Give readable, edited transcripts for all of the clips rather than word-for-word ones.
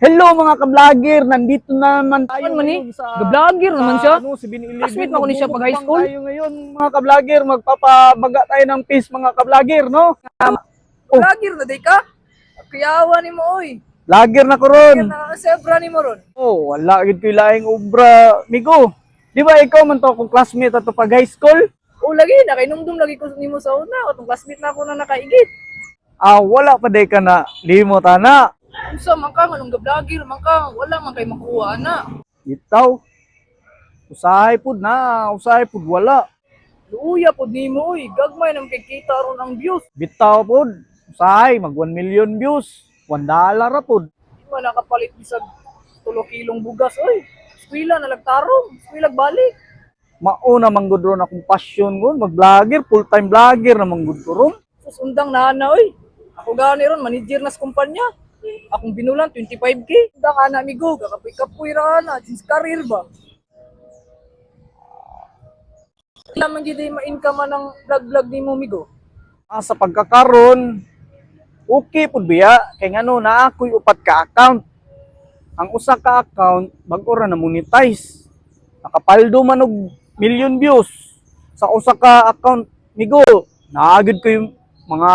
Hello mga ka-vlogger, nandito naman tayo Ano man ngayon sa Ga-vlogger naman siya. si 7-Eleven. Classmate mo ko ni siya pag high school. Tayo ngayon mga ka-vlogger, magpapabaga tayo ng fish mga ka-vlogger, no? Vlogger na day ka? Kuyawa ni mo oy. Vlogger na ko ron. Yan na sebra ni mo ron. Oh, wala gid ko laing obra, migo. Di ba ikaw man to akong classmate ato pag high school? O lagi na kay nungdum lagi ko nimo sa una, atong classmate na ako na nakaigit. Wala pa day ka na limot ana. Unsa man ka nganong vlogger man ka, wala man kay makuha na. Bitaw. Usahay pud wala. Luuya pod nimo oy, gagmay nang kikita ron ang views. Bitaw pud. Usahay mag 1 million views. $1 ra pud. Di man nakapalit bisag 3 kilong bugas oy. Eskwela na lagtarong, eskwela balik. Mauna manggod ron akong passion gon, mag-vlogger, full-time vlogger na manggod ko ron. Susundang nana oy. Ako gani ron manager na sa kumpanya. Akong binulan 25K. Undang ana amigo, kakapoy-kapoy ra na, since career ba. Kailan man gid ma-income ng vlog nimo amigo? Sa pagkakaron, okay pud biya kay ngano na ako'y upat ka account. Ang usa ka account bag-o ra na monetize. Nakapaldo man og million views sa usa ka account migo. Naagid ko yung mga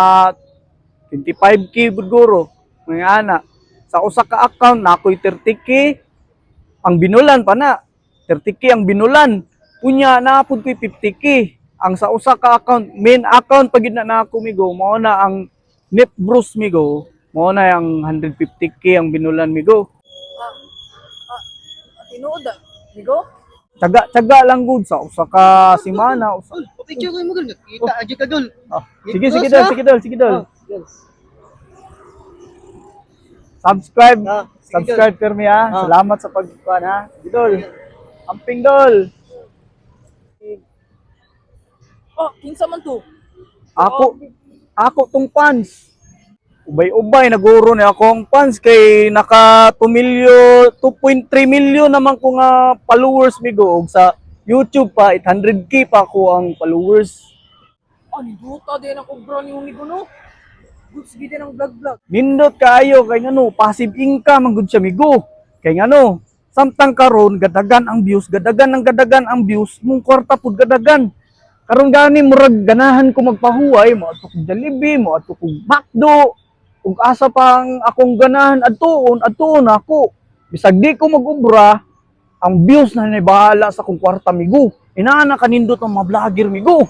25K budguro. Mga ana. Sa usa ka account na ako'y 30K. Ang binulan pa na. 30K ang binulan. Unya naapod ko'y 50K. Ang sa usa ka account, main account pagid na ako migo, mao na ang Net Bros migo, mao na ang 150K ang binulan migo. Tinuod ah, amigo? Tsaga lang gud sa usa ka semana. Picture ko mo gul. Kita aja ka dul. Sige dol. Subscribe. Subscribe permi ha. Salamat sa pagkuan ha. Sige dol. Amping dol. Oh, kinsa man to? Ako tong fans. Ubay-ubay naguro ni akong fans kay naka 2.3 million naman ko nga followers migo og sa YouTube pa 800K pa ako ang followers. Ni duta din ang obra ni amigo no. Goods gid ang vlog. Nindot kaayo kay ngano passive income ang gud siya migo. Kay ngano samtang karon gadagan ang views, mong kwarta pud gadagan. Karon gani murag ganahan ko magpahuway mo adto kog Jollibee, mo adto kog McDo, ug asa pang akong ganahan adtuon ako. Bisag di ko magubra, ang views na ni bahala sa akong kwarta migo. Inaana kanindot ang mga vlogger migo.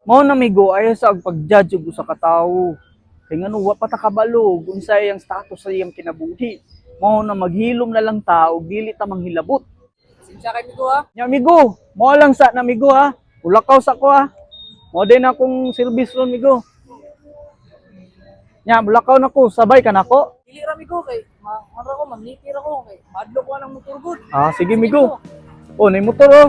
Mao na migo ay sa pag-judge ug sa katawo. Kay ngano wa pa ta kabalo unsay ang status sa iyang kinabuhi. Mao na maghilom na lang ta ug dili ta manghilabot. Sinsya kay amigo ha. Nya amigo, mo lang sa na amigo ha. Ulakaw sa ko ha. Mo din akong service ron amigo. Nya bulakaw na ko, sabay ka nako. Dili ra amigo kay mara ko mamniti ra ko kay madlo ko nang motor good. Sige amigo. Oh, nay motor oh.